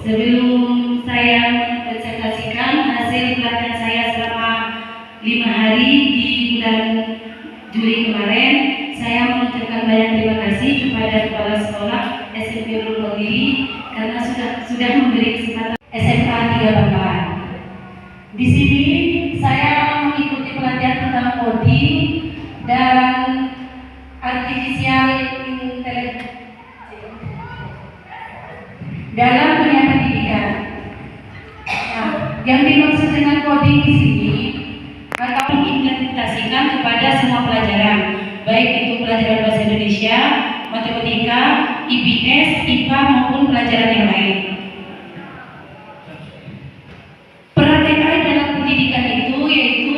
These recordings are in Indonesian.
Sebelum saya presentasikan hasil pelatihan saya selama 5 hari di bulan Juli kemarin, saya mengucapkan banyak terima kasih kepada Kepala Sekolah SMP Nurul Khodiri karena sudah memberi kesempatan SMA 3 Bangkalan. Di sini saya mengikuti pelatihan tentang coding dan artificial intelligence dalam dunia pendidikan. Nah, yang dimaksud dengan coding di sini akan mengimplementasikan kepada semua pelajaran, baik itu pelajaran bahasa Indonesia, matematika, IPS, IPA maupun pelajaran yang lain. Peran AI dalam pendidikan itu yaitu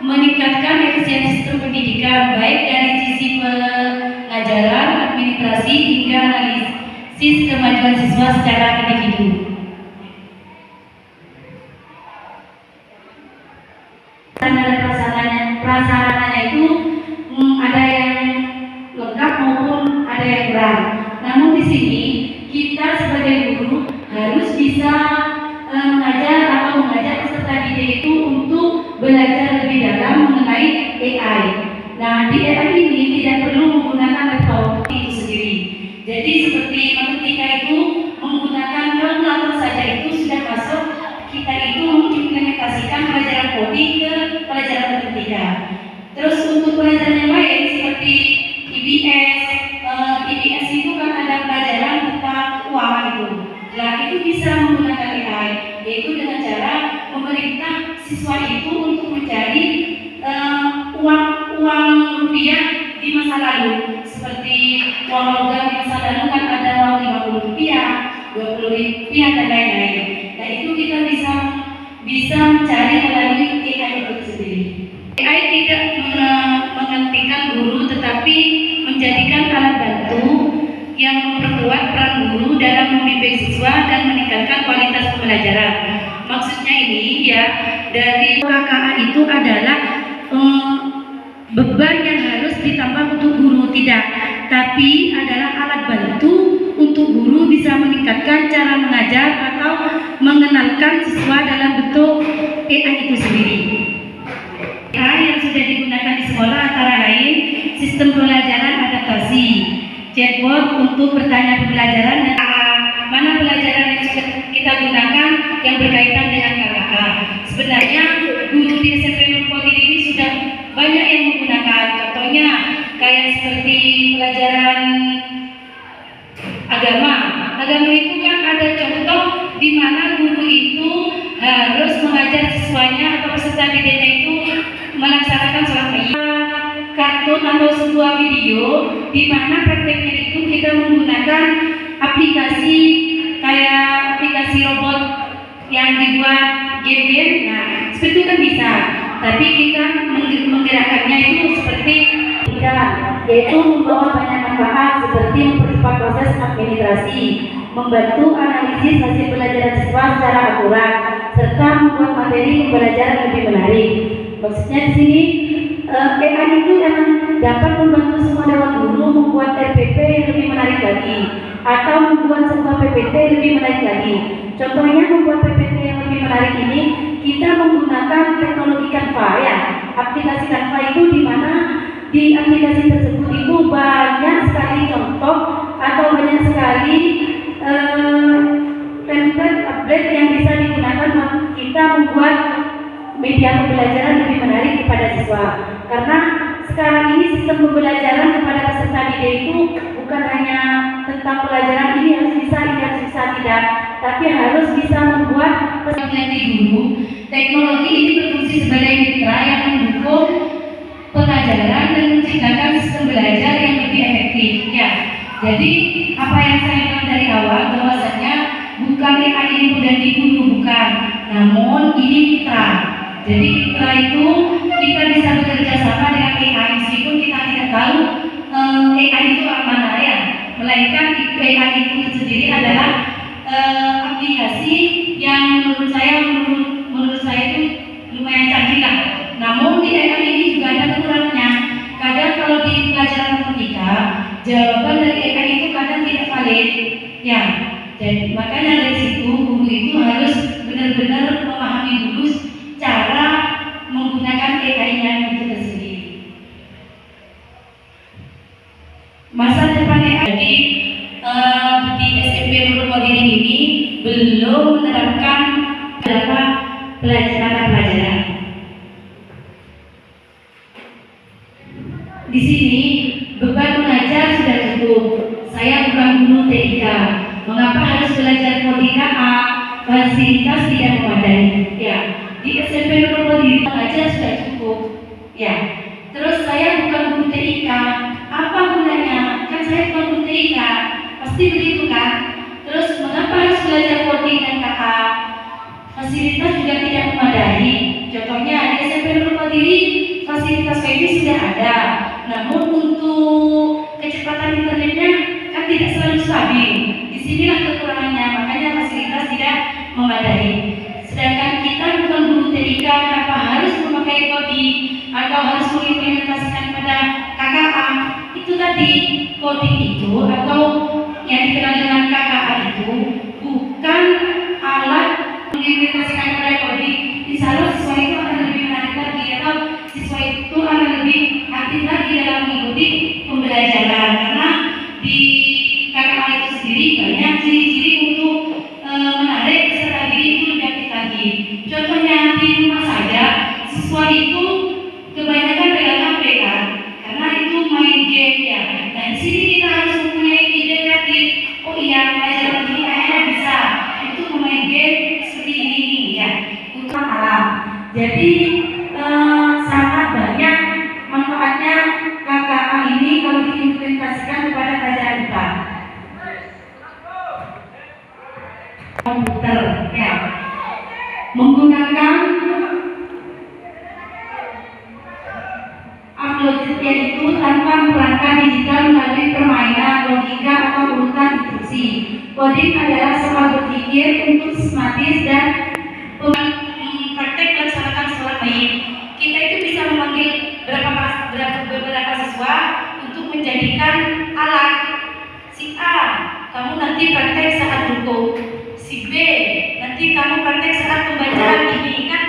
meningkatkan efisiensi sistem pendidikan, baik dari sisi pengajaran, administrasi hingga analisis kemajuan siswa secara individu. Prasarananya itu ada yang lengkap maupun ada yang kurang. Namun di sini kita sebagai guru harus bisa mengajar atau mengajak peserta didik itu untuk belajar lebih dalam mengenai AI. Nah, di AI ini tidak perlu menggunakan laptop itu sendiri. Jadi seperti matematika itu menggunakan kalkulator saja itu sudah masuk. Kita itu mengimplementasikan pelajaran coding ke pelajaran matematika. Terus untuk pelajaran yang lain seperti IPS itu kan ada pelajaran tentang keuangan itu. Nah, itu bisa menggunakan AI, yaitu dengan cara memerintah siswa itu untuk mencari uang rupiah di masa lalu, seperti uang logam di masa lalu kan ada uang 50 rupiah, 20 rupiah dan lain-lain. Nah, itu kita bisa mencari melalui AI itu sendiri. AI tidak menghentikan guru, tetapi menjadikan alat bantu yang memperkuat peran guru dalam membimbing siswa dan meningkatkan kualitas pembelajaran. Maksudnya ini ya, dari KKA itu adalah beban yang harus ditambah untuk guru, tidak, tapi adalah alat bantu untuk guru bisa meningkatkan cara mengajar atau mengenalkan siswa dalam bentuk AI itu sendiri. AI yang sudah digunakan di sekolah antara lain sistem pembelajaran adaptasi, chatbot untuk bertanya pembelajaran, dan mana pelajaran yang sudah kita gunakan yang berkaitan dengan KKA. Sebenarnya guru di SMP Nurul Khodiri ini sudah banyak yang menggunakan, contohnya kayak seperti pelajaran agama itu kan ada contoh di mana guru itu harus mengajar siswanya atau peserta didiknya itu melaksanakan sholat kartun atau sebuah video di mana prakteknya itu kita menggunakan aplikasi kayak aplikasi robot yang dibuat game. Nah, seperti itu kan bisa, tapi kita menggerakkannya itu seperti yaitu membawa banyak manfaat seperti mempercepat proses administrasi, membantu analisis hasil pelajaran siswa secara akurat, serta membuat materi pembelajaran lebih menarik. Maksudnya di sini AI itu emang dapat membantu semua dewan guru membuat RPP yang lebih menarik lagi, atau membuat sebuah PPT lebih menarik lagi. Contohnya membuat PPT yang lebih menarik ini kita menggunakan teknologi Canva ya. Aplikasi Canva itu di mana di aplikasi tersebut itu banyak sekali contoh atau banyak sekali template update yang bisa digunakan kita membuat media pembelajaran lebih menarik kepada siswa. Karena sekarang ini sistem pembelajaran kepada peserta didik itu bukan hanya tentang pelajaran ini harus bisa, tidak, tapi harus bisa membuat peserta guru. Teknologi ini berfungsi sebagai mitra yang mendukung pengajaran dan menciptakan sistem belajar yang lebih efektif. Ya, jadi apa yang saya bilang dari awal bahwasanya bukan AI ini mengganti guru, bukan, namun ini mitra. Jadi mitra itu kita bisa bekerja sama dengan AI meskipun kita tidak tahu AI itu mana ya, melainkan AI itu sendiri adalah aplikasi yang menurut saya itu lumayan canggih lah. Namun di AI ini juga ada kekurangannya. Kadang kalau di pelajaran matematika jawaban dari AI itu kadang tidak valid. Ya, Jadi makanya dari situ guru itu harus benar-benar memahami dulu cara menggunakan AI-nya itu tersendiri. Masa depan AI di SMP Nurul Kodiri ini belum menerapkan beberapa pelajaran. Di sini beban mengajar sudah cukup. Saya bukan guru TIK. Mengapa harus belajar coding KA? Fasilitas tidak memadai. Ya, di SMP Nurul Kodiri mengajar sudah cukup. Ya. Terus saya bukan guru TIK. Apa gunanya? Kan saya bukan guru TIK. Pasti begitu kan? Terus mengapa harus belajar coding dan KA? Fasilitas juga tidak memadai. Contohnya di SMP Nurul Kodiri fasilitas wifi sudah ada. Namun untuk kecepatan internetnya kan tidak selalu stabil. Disinilah kekurangannya, makanya fasilitas tidak memadai. Sedangkan kita bukan guru TIK, kenapa harus memakai coding atau harus mengimplementasikan pada KKA? Itu tadi, coding itu atau yang dikenal dengan KKA itu bukan alat mengimplementasikan pada coding. Insya Allah siswa itu akan lebih menarik lagi atau siswa itu akan lebih aktif lagi dalam mengikuti pembelajaran, karena di KKA itu sendiri banyak ciri-ciri untuk menarik peserta didik itu lebih aktif lagi. Contohnya di rumah saja siswa itu kebanyakan pegang HP kan, karena itu main game ya. Nah di sini kita harus mempunyai ide kreatif. Oh iya, pelajaran ini kayaknya bisa untuk memain game seperti ini ya, untuk alam. Jadi sangat banyak manfaatnya KKA ini kalau diimplementasikan kepada pelajaran IPA. Komputer ya, menggunakan uploadnya itu tanpa perangkat digital melalui permainan logika atau urutan instruksi. Coding adalah soal berpikir untuk sistematis dan praktek melaksanakan sholat baik. Kita itu bisa memanggil beberapa siswa untuk menjadikan alat. Si A, kamu nanti praktek saat rukuk. Si B, nanti kamu praktek saat pembacaan ini kan.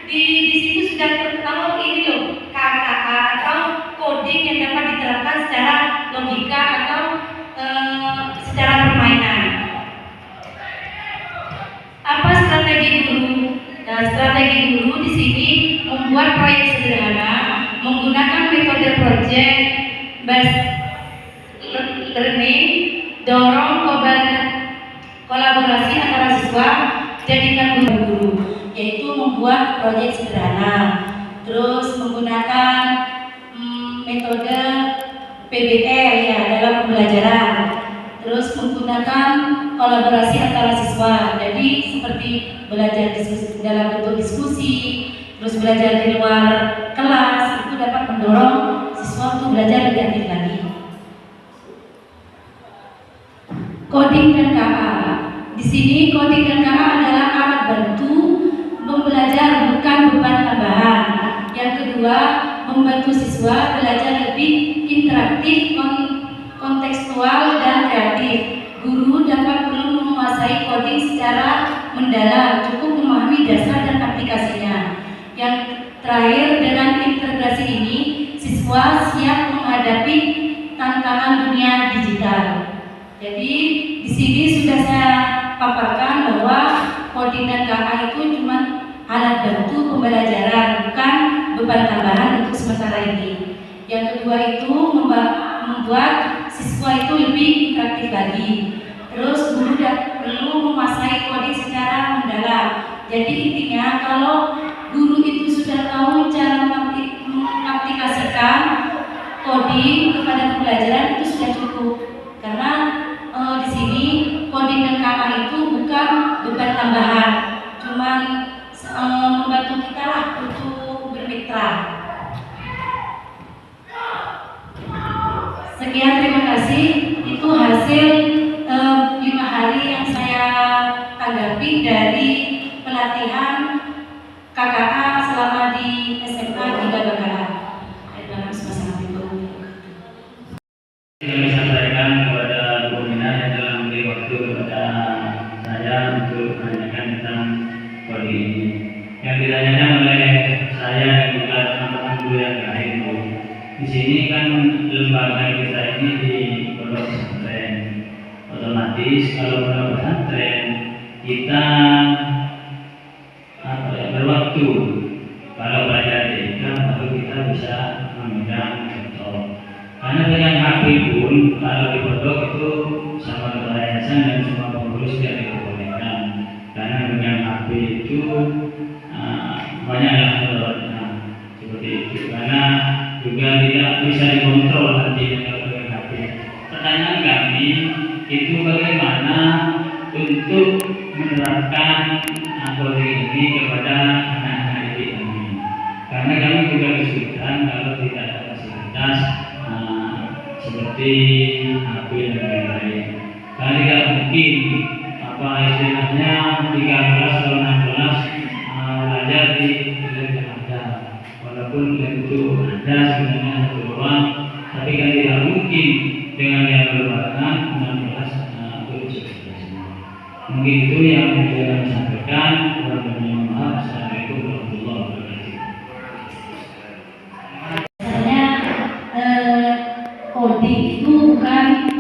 Di situ sudah tertahu ini loh, KKA atau coding yang dapat diterapkan secara logika atau secara permainan. Apa strategi guru? Nah, strategi guru di sini membuat proyek sederhana menggunakan metode project based learning, dorong kolaborasi antara siswa, jadikan guru-guru, yaitu membuat proyek sederhana, terus menggunakan metode PBL ya dalam pembelajaran, terus menggunakan kolaborasi antara siswa. Jadi seperti belajar diskusi dalam bentuk diskusi, terus belajar di luar kelas, itu dapat mendorong siswa untuk belajar lebih aktif lagi. Coding dan KA. Di sini coding dan KA adalah alat bantu membelajar, bukan beban tambahan. Yang kedua, membantu siswa belajar lebih interaktif, kontekstual dan kreatif. Guru dapat perlu menguasai coding secara mendalam, cukup memahami dasar dan aplikasinya. Yang terakhir, dengan integrasi ini, siswa siap menghadapi tantangan dunia digital. Jadi di sini sudah saya paparkan bahwa coding dan KA itu cuma alat bantu pembelajaran, bukan beban tambahan untuk sementara ini. Yang kedua itu membuat siswa itu lebih interaktif lagi. Terus guru perlu menguasai coding secara mendalam. Jadi intinya kalau guru itu sudah tahu cara mengaplikasikan coding kepada pembelajaran itu sudah cukup. Karena di sini coding dan KA itu bukan beban tambahan, cuman membantu kita lah untuk bermitra. Sekian, terima kasih. Itu hasil 5 hari yang saya tanggapi dari pelatihan KKA selama di SMA di Bangkalan. Terima kasih. Kami sampaikan kepada Bu Minah yang telah memberi waktu kepada untuk menanyakan tentang kode ini. Yang ditanyakan oleh saya dan juga teman-teman guru yang lain, Bu. Di sini kan lembaga kita ini di pondok pesantren. Otomatis kalau pondok pesantren kita berwaktu. Kalau belajar TK baru kita bisa memegang laptop. Karena dengan HP pun kalau di pondok itu sama ketua yayasan dan semua pengurus tidak diperbolehkan. Karena dengan HP itu banyaklah mudaratnya seperti itu. Karena juga tidak bisa dikontrol nanti kalau dengan HP. Pertanyaan kami itu bagaimana untuk menerapkan kode ini kepada anak-anak didik kami. Karena kami juga kesulitan kalau tidak ada fasilitas seperti HP dan lain-lain. Karena tidak mungkin istilahnya 13 atau 16 belajar di lab yang ada. Walaupun lab itu ada sebenarnya satu ruang, tapi kan tidak mungkin dengan yang berbarengan 16 untuk seperti semua. Mungkin itu yang bisa kami sampaikan. Assalamualaikum warahmatullahi wabarakatuh. Coding itu bukan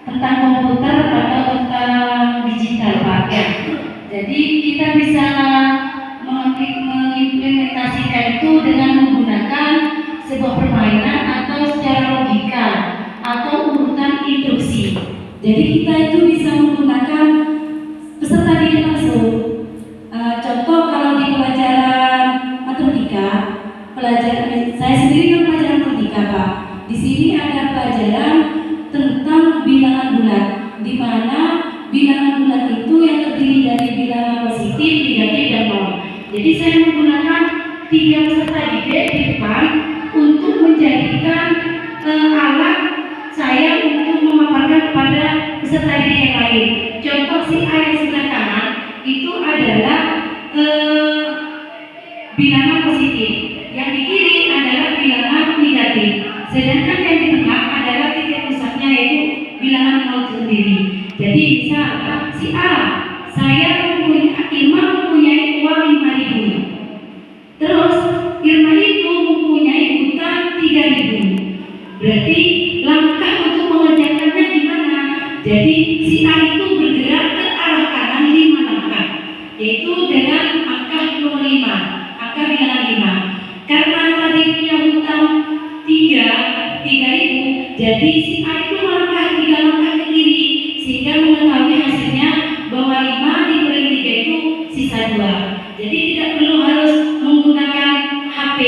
tentang komputer atau tentang digital, Pak. Jadi kita bisa mengimplementasikan itu dengan menggunakan sebuah permainan atau secara logika atau urutan instruksi. Jadi kita itu bisa menggunakan peserta didik langsung. Contoh kalau di pelajaran matematika, saya sendiri kan pelajaran matematika, Pak. Di sini ada pelajaran tentang bilangan bulat, di mana bilangan bulat itu yang terdiri dari bilangan positif, negatif, dan nol. Jadi saya menggunakan 3 peserta didik di depan untuk menjadikan alat saya untuk memaparkan kepada peserta didik yang lain. Contoh si A yang sebelah kanan itu adalah bilangan positif, yang di kiri adalah bilangan negatif. Sedangkan yang di tengah adalah titik pusatnya, yaitu bilangan nol sendiri. Jadi misal si A, Irma mempunyai uang 5.000. Terus Irma itu mempunyai hutang 3.000. Berarti langkah untuk mengerjakannya gimana? Jadi si A itu bergerak ke arah kanan 5 langkah, yaitu dengan angka nomor 5, angka bilangan 5. Karena tadi punya hutang 3.000, jadi si A itu melangkah 3 langkah ke kiri, sehingga mengetahui hasilnya bahwa 5 dikurangi 3 itu sisa 2. Jadi tidak perlu harus menggunakan HP.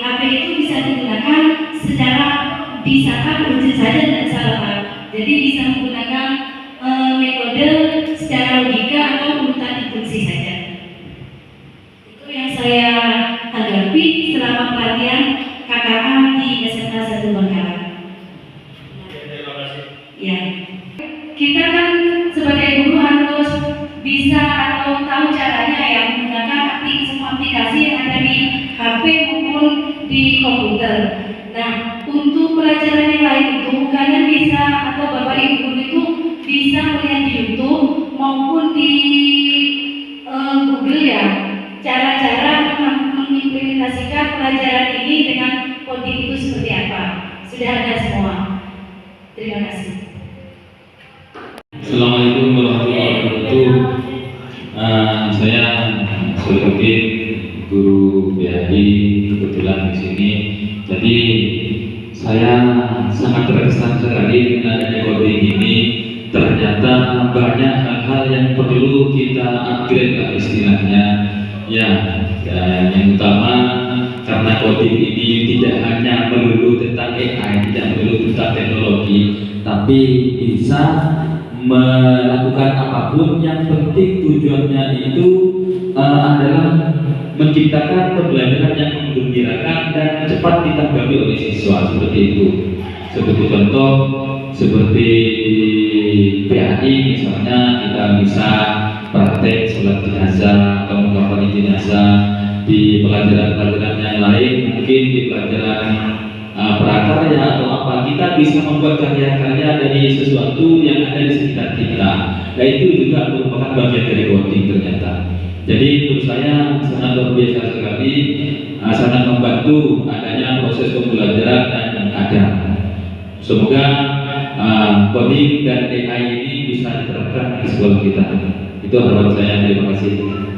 HP itu bisa digunakan secara bisakah urgen saja dan salah. Jadi bisa menggunakan metode secara logika atau urutan instruksi saja. Itu yang saya tanggapi selama pelatihan KKA di SMA 1 Bangkalan. Ya, kita kan sebagai guru harus bisa atau tahu caranya ya menggunakan semua aplikasi yang ada di HP maupun di komputer. Nah, untuk pelajaran yang lain itu kalian bisa atau Bapak Ibu guru itu bisa melihat di YouTube maupun di Google ya, cara-cara mengimplementasikan pelajaran ini dengan coding itu seperti apa. Sudah ada semua. Terima kasih. Assalamualaikum warahmatullahi wabarakatuh. Saya sebagai guru BHI kebetulan di sini. Jadi saya sangat terkesan sekali dengan adanya coding ini. Ternyata banyak hal-hal yang perlu kita upgrade lah istilahnya. Ya, dan yang utama karena coding ini tidak hanya melulu tentang AI, tidak melulu tentang teknologi, tapi bisa melakukan apapun. Yang penting tujuannya itu adalah menciptakan pembelajaran yang menggembirakan dan cepat ditanggapi oleh siswa, seperti itu. Seperti contoh seperti PAI misalnya, kita bisa praktek sholat jenazah atau mengkampanye jenazah. Di pelajaran-pelajaran yang lain, mungkin di pelajaran prakarya atau apa, kita bisa membuat karya-karya dari sesuatu yang ada di sekitar kita. Nah itu juga merupakan bagian dari coding ternyata. Jadi menurut saya sangat luar biasa sekali, sangat membantu adanya proses pembelajaran dan ada. Semoga coding dan AI ini bisa diterapkan di sekolah kita. Itu harapan saya. Terima kasih.